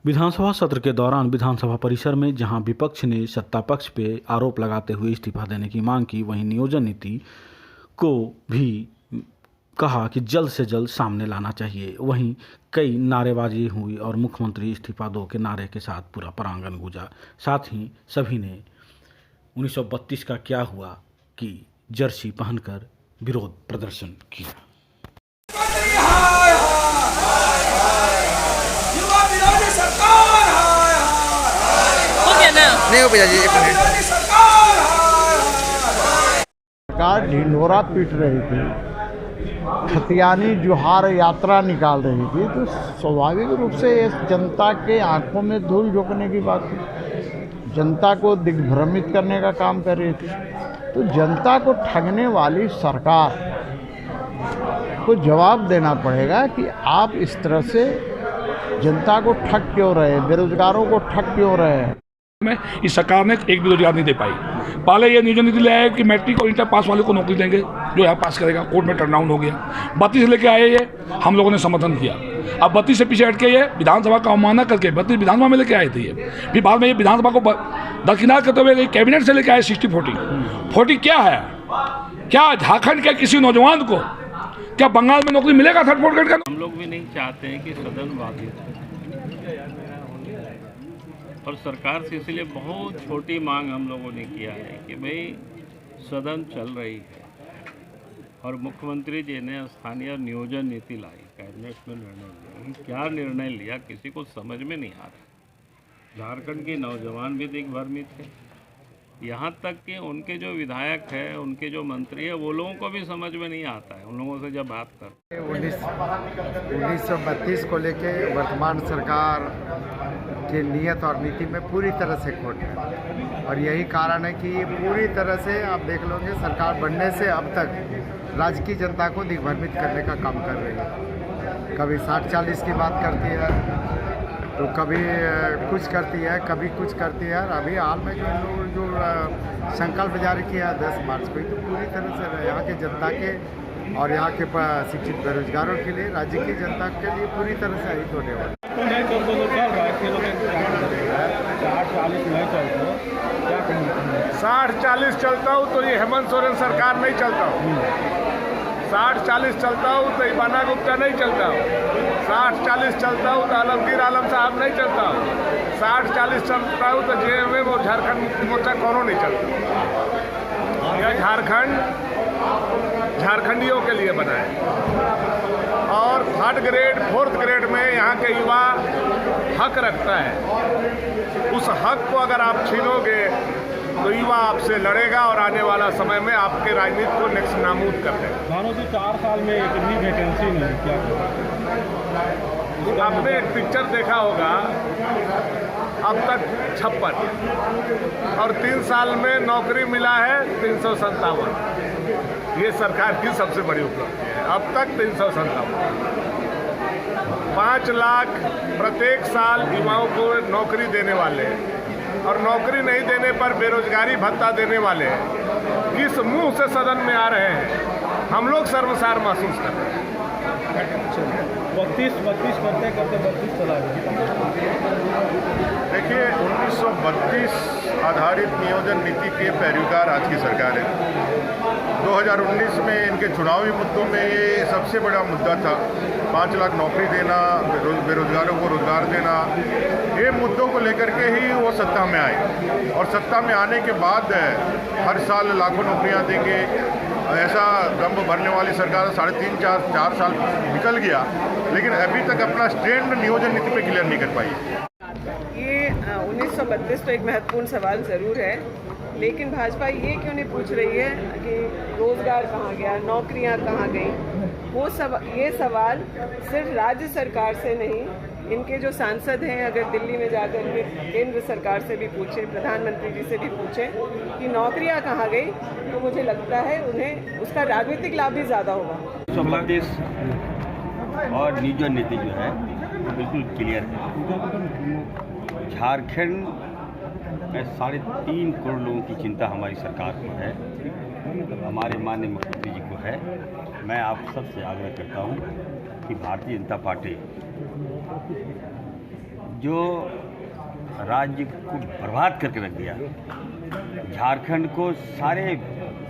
विधानसभा सत्र के दौरान विधानसभा परिसर में जहां विपक्ष ने सत्ता पक्ष पे आरोप लगाते हुए इस्तीफा देने की मांग की, वहीं नियोजन नीति को भी कहा कि जल्द से जल्द सामने लाना चाहिए। वहीं कई नारेबाजी हुई और मुख्यमंत्री इस्तीफा दो के नारे के साथ पूरा प्रांगण गूंजा। साथ ही सभी ने 1932 का क्या हुआ कि जर्सी पहनकर विरोध प्रदर्शन किया। नहीं हो भैया जी, एक मिनट। सरकार ढिंढोरा पीट रही थी, खतियानी जुहार यात्रा निकाल रही थी, तो स्वाभाविक रूप से इस जनता के आंखों में धूल झोंकने की बात थी। जनता को दिग्भ्रमित करने का काम कर रही थी। तो जनता को ठगने वाली सरकार को जवाब देना पड़ेगा कि आप इस तरह से जनता को ठग क्यों रहे, बेरोजगारों को ठग क्यों रहे हैं। में इस सरकार ने एक भी रोजगार नहीं दे पाई। पहले ये नियोजन नीति ले आए कि मैट्रिक और इंटर पास वाले को नौकरी देंगे, जो यहाँ पास करेगा। कोर्ट में टर्न डाउन हो गया। 32 से लेके आए, ये हम लोगों ने समर्थन किया। अब 32 से पीछे हट के ये विधानसभा का अवमानना करके 32 विधानसभा में लेके आए थे ये। फिर बाद में ये विधानसभा को दरकिनार करते हुए कैबिनेट से लेके आए 60-40 क्या है? क्या झारखंड के किसी नौजवान को क्या बंगाल में नौकरी मिलेगा? 3rd ग्रेड का हम लोग भी नहीं चाहते हैं कि सदन बाधित हो, और सरकार से इसलिए बहुत छोटी मांग हम लोगों ने किया है कि भाई सदन चल रही है और मुख्यमंत्री जी ने स्थानीय नियोजन नीति लाई, कैबिनेट में निर्णय लिया। क्या निर्णय लिया किसी को समझ में नहीं आ रहा। झारखंड के नौजवान भी दिग्भ्रमित है, यहाँ तक कि उनके जो विधायक है, उनके जो मंत्री है, वो लोगों को भी समझ में नहीं आता है। उन लोगों से जब बात करते 1932 को लेके वर्तमान सरकार के नियत और नीति में पूरी तरह से खोट है, और यही कारण है कि ये पूरी तरह से आप देख लोगे सरकार बनने से अब तक राज्य की जनता को दिग्भ्रमित करने का काम कर रही है। कभी 60-40 की बात करती है, तो कभी कुछ करती है, कभी कुछ करती है। अभी हाल में जो संकल्प जारी किया 10 मार्च को, तो पूरी तरह से यहाँ के जनता के और यहाँ के शिक्षित बेरोजगारों के लिए, राज्य की जनता के लिए पूरी तरह से हित होने वाला। 60-40 चलता हूँ तो ये हेमंत सोरेन सरकार नहीं चलता हूँ। 60-40 चलता हूँ तो इबाना गुप्ता नहीं चलता हूँ। 60-40 चलता हूँ तो आलमगीर आलम साहब नहीं चलता हूँ। 60-40 चलता हूँ तो जेएमएम और झारखंड मुक्ति मोर्चा कौनों नहीं चलता। यह झारखंड झारखंडियों के लिए बना है, और 3rd ग्रेड 4th ग्रेड में यहाँ के युवा हक रखता है। उस हक को अगर आप छीनोगे तो युवा आपसे लड़ेगा और आने वाला समय में आपके राजनीति को नेक्स्ट नाबूद कर देगा। मानो जी 4 साल में इतनी वैकेंसी नहीं, क्या आपने एक पिक्चर देखा होगा, अब तक 56 और 3 साल में नौकरी मिला है 357। ये सरकार की सबसे बड़ी उपलब्धि है। अब तक 357, 5 लाख प्रत्येक साल युवाओं को नौकरी देने वाले, और नौकरी नहीं देने पर बेरोजगारी भत्ता देने वाले किस मुंह से सदन में आ रहे हैं, हम लोग शर्मसार महसूस कर रहे हैं। 32 करते करते 32 चला गया। देखिए, 1932 आधारित नियोजन नीति के पैरोकार आज की सरकार है। 2019 में इनके चुनावी मुद्दों में ये सबसे बड़ा मुद्दा था। 5 लाख नौकरी देना, बेरोजगारों को रोजगार देना, ये मुद्दों को लेकर के ही वो सत्ता में आए। और सत्ता में आने के बाद हर साल लाखों नौकरियां देंगे, ऐसा दम्भ भरने वाली सरकार 3.5-4 साल निकल गया, लेकिन अभी तक अपना स्टैंड नियोजन नीति पे क्लियर नहीं कर पाई। ये 1932 तो एक महत्वपूर्ण सवाल ज़रूर है, लेकिन भाजपा ये क्यों नहीं पूछ रही है कि रोज़गार कहाँ गया, नौकरियाँ कहाँ गई। ये सवाल सिर्फ राज्य सरकार से नहीं, इनके जो सांसद हैं अगर दिल्ली में जाकर के केंद्र सरकार से भी पूछें, प्रधानमंत्री जी से भी पूछें कि नौकरियां कहाँ गई, तो मुझे लगता है उन्हें उसका राजनीतिक लाभ भी ज़्यादा होगा। 1932 और नियोजन नीति जो है बिल्कुल क्लियर है। झारखंड में 3.5 करोड़ लोगों की चिंता हमारी सरकार को है, हमारे माननीय मुख्यमंत्री जी को है। मैं आप सबसे आग्रह करता हूं कि भारतीय जनता पार्टी जो राज्य को बर्बाद करके रख दिया, झारखंड को सारे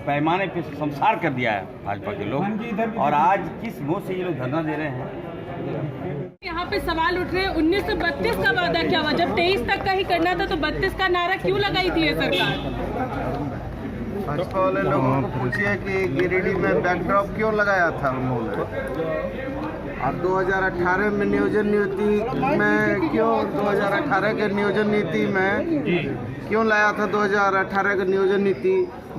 पैमाने पे शमशार कर दिया है भाजपा के लोग। और आज किस मुंह से ये लोग धरना दे रहे हैं? यहाँ पे सवाल उठ रहे हैं, 1932 का वादा क्या हुआ? जब 23 तक का ही करना था तो 32 का नारा क्यों लगाई थी ये सरकार? भाजपा वाले लोगों को पूछिए कि गिरिडीह में बैकड्रॉप क्यों लगाया था उन्होंने, और 2018 में नियोजन नीति में क्यों, 2018 के नियोजन नीति में क्यों लाया था 2018 का नियोजन नीति,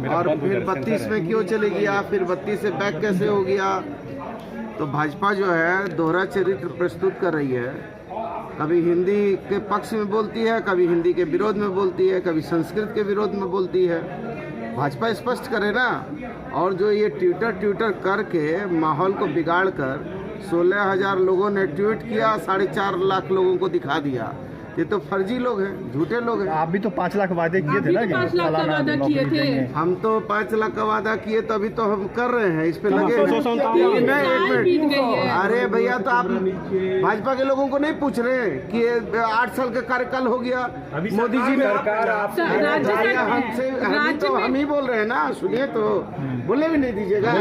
और फिर 32 में क्यों चले गया, फिर 32 से बैक कैसे हो गया? तो भाजपा जो है दोहरा चरित्र प्रस्तुत कर रही है। कभी हिंदी के पक्ष में बोलती है, कभी हिंदी के विरोध में बोलती है, कभी संस्कृत के विरोध में बोलती है। भाजपा स्पष्ट करे ना। और जो ये ट्विटर करके माहौल को बिगाड़ कर 16,000 लोगों ने ट्वीट किया, 4.5 लाख लोगों को दिखा दिया। ये तो फर्जी लोग हैं, झूठे लोग हैं। आप भी तो 5 लाख वादे किए थे ना, 5 लाख का वादा किए थे। हम तो 5 लाख का वादा किए, तो अभी तो हम कर रहे हैं, इस पे लगे हैं। अरे भैया, तो आप भाजपा के लोगों को नहीं पूछ रहे हैं कि 8 साल का कार्यकाल हो गया मोदी जी ने? हम ही बोल रहे हैं ना, सुनिए तो, बोलने भी नहीं दीजिएगा।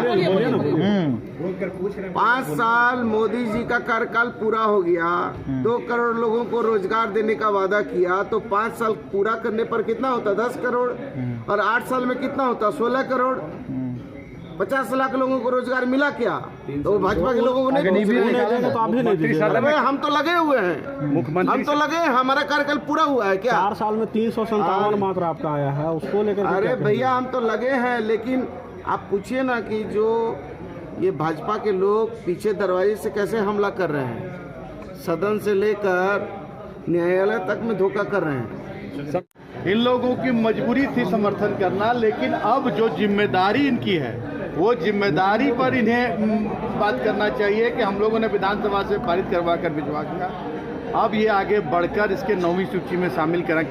5 साल मोदी जी का कार्यकाल पूरा हो गया, 2 करोड़ लोगों को रोजगार देने का वादा किया, तो 5 साल पूरा करने पर कितना होता? 10 करोड़। और 8 साल में कितना होता? 16 करोड़। 50 लाख लोगों को रोजगार मिला क्या? तो भाजपा के लोगों को नहीं, हम तो लगे हुए हैं, मुख्यमंत्री हम तो लगे, हमारा कार्यकाल पूरा हुआ है क्या? 4 साल में 357 मात्र आपका आया है, उसको लेकर। अरे भैया, हम तो लगे हैं, लेकिन आप पूछिए ना कि जो ये भाजपा के लोग पीछे दरवाजे से कैसे हमला कर रहे हैं, सदन से लेकर न्यायालय तक में धोखा कर रहे हैं। इन लोगों की मजबूरी थी समर्थन करना, लेकिन अब जो जिम्मेदारी इनकी है, वो जिम्मेदारी पर इन्हें बात करना चाहिए कि हम लोगों ने विधानसभा से पारित करवा कर भिजवा दिया, अब ये आगे बढ़कर इसके 9वीं सूची में शामिल करें।